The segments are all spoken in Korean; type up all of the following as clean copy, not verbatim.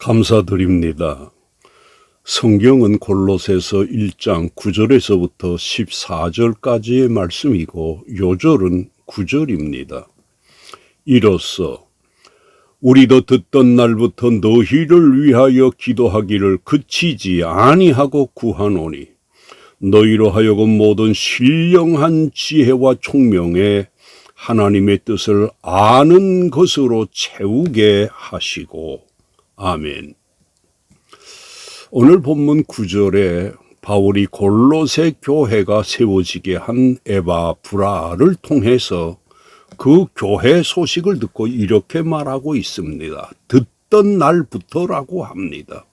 감사드립니다. 성경은 골로새서 1장 9절에서부터 14절까지의 말씀이고 요절은 9절입니다. 이로써 우리도 듣던 날부터 너희를 위하여 기도하기를 그치지 아니하고 구하노니 너희로 하여금 모든 신령한 지혜와 총명에 하나님의 뜻을 아는 것으로 채우게 하시고 아멘. 오늘 본문 9절에 바울이 골로새 교회가 세워지게 한 에바브라를 통해서 그 교회 소식을 듣고 이렇게 말하고 있습니다. 듣던 날부터라고 합니다.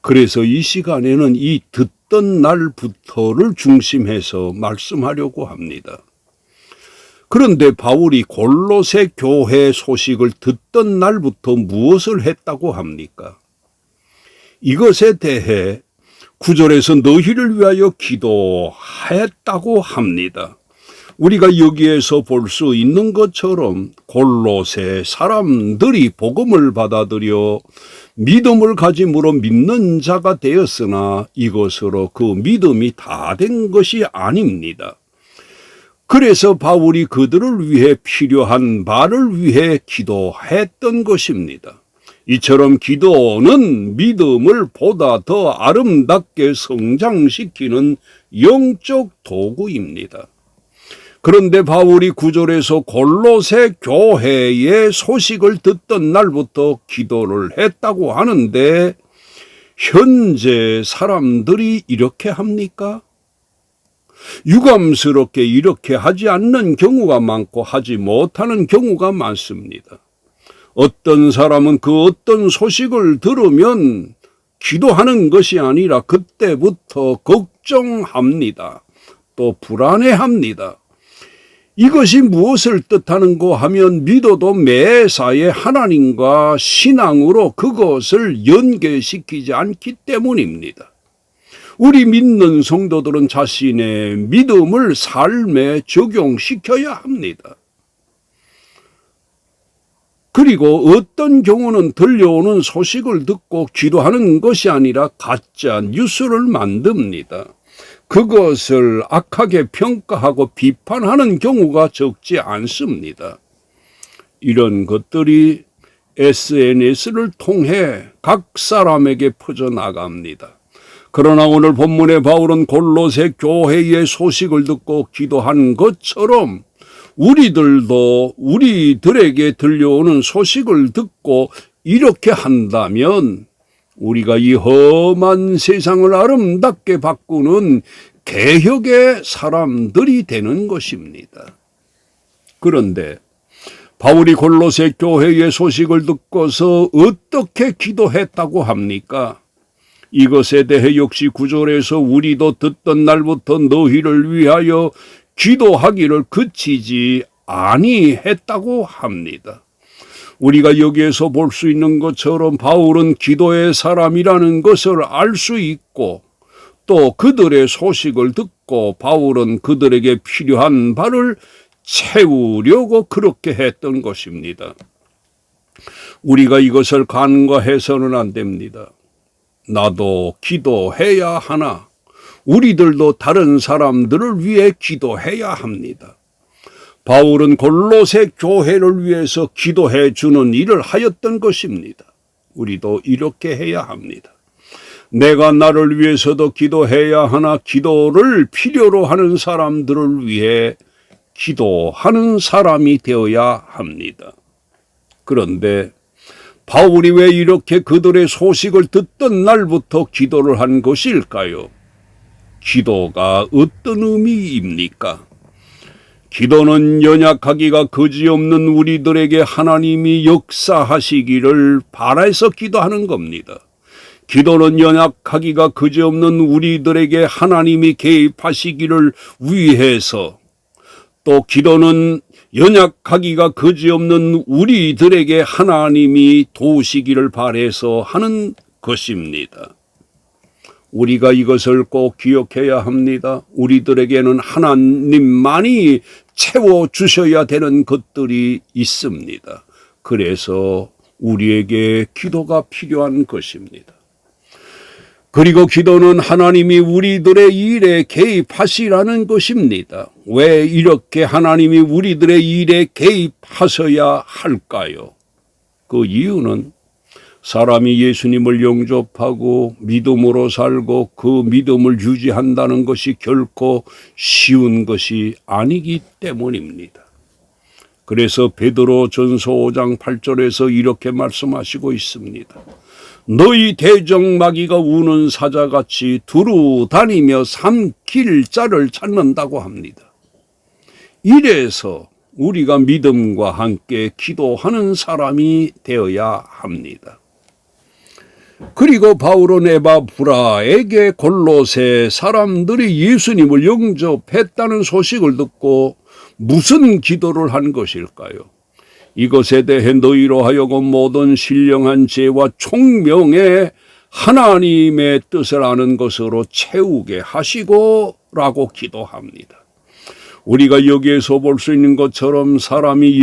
그래서 이 시간에는 이 듣던 날부터를 중심해서 말씀하려고 합니다. 그런데 바울이 골로새 교회 소식을 듣던 날부터 무엇을 했다고 합니까? 이것에 대해 9절에서 너희를 위하여 기도했다고 합니다. 우리가 여기에서 볼 수 있는 것처럼 골로새 사람들이 복음을 받아들여 믿음을 가짐으로 믿는 자가 되었으나 이것으로 그 믿음이 다 된 것이 아닙니다. 그래서 바울이 그들을 위해 필요한 바를 위해 기도했던 것입니다. 이처럼 기도는 믿음을 보다 더 아름답게 성장시키는 영적 도구입니다. 그런데 바울이 9절에서 골로새 교회의 소식을 듣던 날부터 기도를 했다고 하는데 현재 사람들이 이렇게 합니까? 유감스럽게 이렇게 하지 않는 경우가 많고 하지 못하는 경우가 많습니다. 어떤 사람은 그 어떤 소식을 들으면 기도하는 것이 아니라 그때부터 걱정합니다. 또 불안해합니다. 이것이 무엇을 뜻하는고 하면 믿어도 매사에 하나님과 신앙으로 그것을 연계시키지 않기 때문입니다. 우리 믿는 성도들은 자신의 믿음을 삶에 적용시켜야 합니다. 그리고 어떤 경우는 들려오는 소식을 듣고 기도하는 것이 아니라 가짜 뉴스를 만듭니다. 그것을 악하게 평가하고 비판하는 경우가 적지 않습니다. 이런 것들이 SNS를 통해 각 사람에게 퍼져나갑니다. 그러나 오늘 본문의 바울은 골로새 교회의 소식을 듣고 기도한 것처럼 우리들도 우리들에게 들려오는 소식을 듣고 이렇게 한다면 우리가 이 험한 세상을 아름답게 바꾸는 개혁의 사람들이 되는 것입니다. 그런데 바울이 골로새 교회의 소식을 듣고서 어떻게 기도했다고 합니까? 이것에 대해 역시 9절에서 우리도 듣던 날부터 너희를 위하여 기도하기를 그치지 아니했다고 합니다. 우리가 여기에서 볼 수 있는 것처럼 바울은 기도의 사람이라는 것을 알 수 있고 또 그들의 소식을 듣고 바울은 그들에게 필요한 바를 채우려고 그렇게 했던 것입니다. 우리가 이것을 간과해서는 안 됩니다. 나도 기도해야 하나? 우리들도 다른 사람들을 위해 기도해야 합니다. 바울은 골로새 교회를 위해서 기도해 주는 일을 하였던 것입니다. 우리도 이렇게 해야 합니다. 내가 나를 위해서도 기도해야 하나 기도를 필요로 하는 사람들을 위해 기도하는 사람이 되어야 합니다. 그런데 바울이 왜 이렇게 그들의 소식을 듣던 날부터 기도를 한 것일까요? 기도가 어떤 의미입니까? 기도는 연약하기가 그지없는 우리들에게 하나님이 역사하시기를 바라서 기도하는 겁니다. 기도는 연약하기가 그지없는 우리들에게 하나님이 개입하시기를 위해서 또 기도는 연약하기가 그지없는 우리들에게 하나님이 도우시기를 바라서 하는 것입니다. 우리가 이것을 꼭 기억해야 합니다. 우리들에게는 하나님만이 채워주셔야 되는 것들이 있습니다. 그래서 우리에게 기도가 필요한 것입니다. 그리고 기도는 하나님이 우리들의 일에 개입하시라는 것입니다. 왜 이렇게 하나님이 우리들의 일에 개입하셔야 할까요? 그 이유는 사람이 예수님을 영접하고 믿음으로 살고 그 믿음을 유지한다는 것이 결코 쉬운 것이 아니기 때문입니다. 그래서 베드로 전서 5장 8절에서 이렇게 말씀하시고 있습니다. 너희 대적마귀가 우는 사자같이 두루 다니며 삼킬 자를 찾는다고 합니다. 이래서 우리가 믿음과 함께 기도하는 사람이 되어야 합니다. 그리고 바울은 에바브라에게 골로새 사람들이 예수님을 영접했다는 소식을 듣고 무슨 기도를 한 것일까요? 이것에 대해 너희로 하여금 모든 신령한 지혜와 총명의 하나님의 뜻을 아는 것으로 채우게 하시고 라고 기도합니다. 우리가 여기에서 볼 수 있는 것처럼 사람이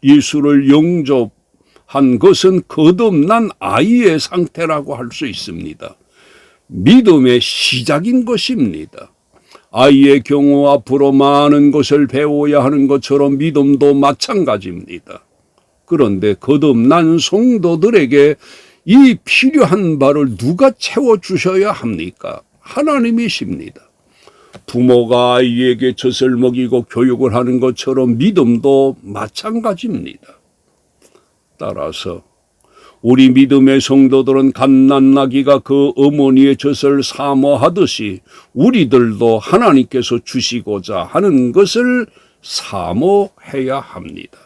예수를 영접한 것은 거듭난 아이의 상태라고 할 수 있습니다. 믿음의 시작인 것입니다. 아이의 경우 앞으로 많은 것을 배워야 하는 것처럼 믿음도 마찬가지입니다. 그런데 거듭난 성도들에게 이 필요한 바를 누가 채워주셔야 합니까? 하나님이십니다. 부모가 아이에게 젖을 먹이고 교육을 하는 것처럼 믿음도 마찬가지입니다. 따라서 우리 믿음의 성도들은 갓난아기가 그 어머니의 젖을 사모하듯이 우리들도 하나님께서 주시고자 하는 것을 사모해야 합니다.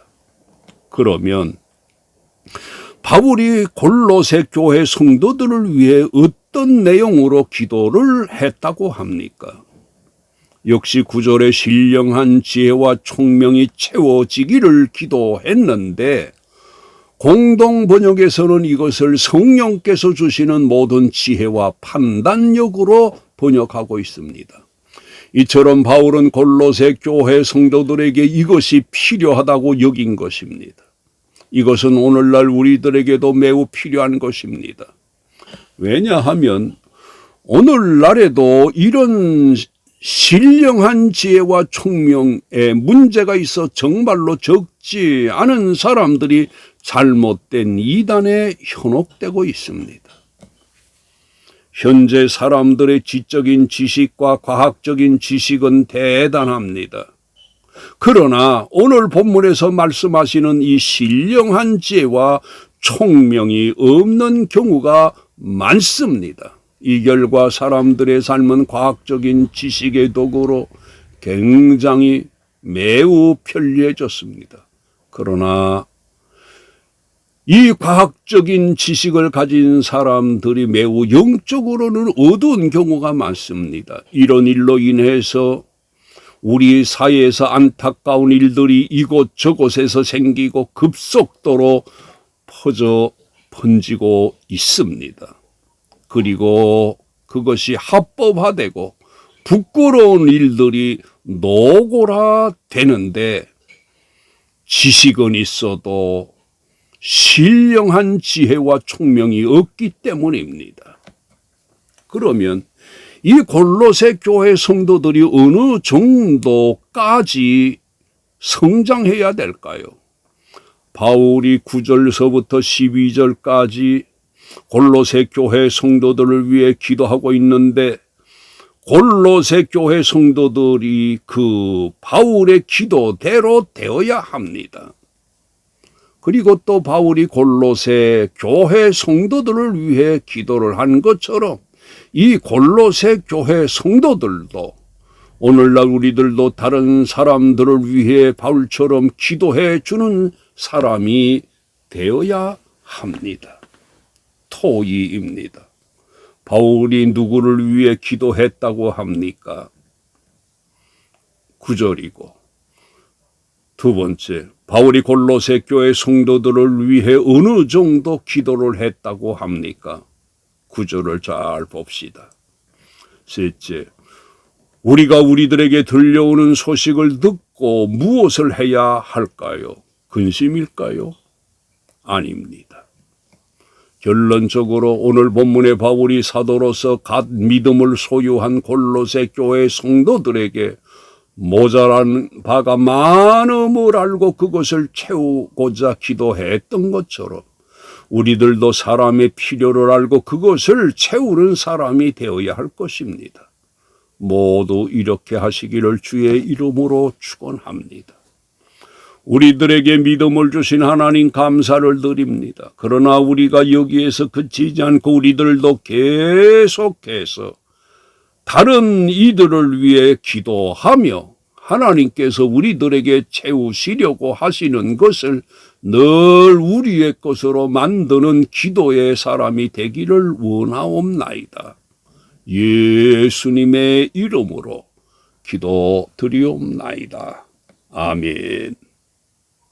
그러면 바울이 골로새 교회 성도들을 위해 어떤 내용으로 기도를 했다고 합니까? 역시 9절에 신령한 지혜와 총명이 채워지기를 기도했는데 공동 번역에서는 이것을 성령께서 주시는 모든 지혜와 판단력으로 번역하고 있습니다. 이처럼 바울은 골로새 교회 성도들에게 이것이 필요하다고 여긴 것입니다. 이것은 오늘날 우리들에게도 매우 필요한 것입니다. 왜냐하면 오늘날에도 이런 신령한 지혜와 총명에 문제가 있어 정말로 적지 않은 사람들이 잘못된 이단에 현혹되고 있습니다. 현재 사람들의 지적인 지식과 과학적인 지식은 대단합니다. 그러나 오늘 본문에서 말씀하시는 이 신령한 지혜와 총명이 없는 경우가 많습니다. 이 결과 사람들의 삶은 과학적인 지식의 도구로 굉장히 매우 편리해졌습니다. 그러나 이 과학적인 지식을 가진 사람들이 매우 영적으로는 어두운 경우가 많습니다. 이런 일로 인해서 우리 사회에서 안타까운 일들이 이곳저곳에서 생기고 급속도로 번지고 있습니다. 그리고 그것이 합법화되고 부끄러운 일들이 노골화 되는데 지식은 있어도 신령한 지혜와 총명이 없기 때문입니다. 그러면 이 골로새 교회 성도들이 어느 정도까지 성장해야 될까요? 바울이 9절서부터 12절까지 골로새 교회 성도들을 위해 기도하고 있는데 골로새 교회 성도들이 그 바울의 기도대로 되어야 합니다. 그리고 또 바울이 골로새 교회 성도들을 위해 기도를 한 것처럼 이 골로새 교회 성도들도 오늘날 우리들도 다른 사람들을 위해 바울처럼 기도해 주는 사람이 되어야 합니다. 토의입니다. 바울이 누구를 위해 기도했다고 합니까? 9절이고 두 번째, 바울이 골로새 교회 성도들을 위해 어느 정도 기도를 했다고 합니까? 9절을 잘 봅시다. 셋째, 우리가 우리들에게 들려오는 소식을 듣고 무엇을 해야 할까요? 근심일까요? 아닙니다. 결론적으로 오늘 본문의 바울이 사도로서 갓 믿음을 소유한 골로새 교회 성도들에게 모자란 바가 많음을 알고 그것을 채우고자 기도했던 것처럼 우리들도 사람의 필요를 알고 그것을 채우는 사람이 되어야 할 것입니다. 모두 이렇게 하시기를 주의 이름으로 축원합니다. 우리들에게 믿음을 주신 하나님 감사를 드립니다. 그러나 우리가 여기에서 그치지 않고 우리들도 계속해서 다른 이들을 위해 기도하며 하나님께서 우리들에게 채우시려고 하시는 것을 늘 우리의 것으로 만드는 기도의 사람이 되기를 원하옵나이다. 예수님의 이름으로 기도드리옵나이다. 아멘.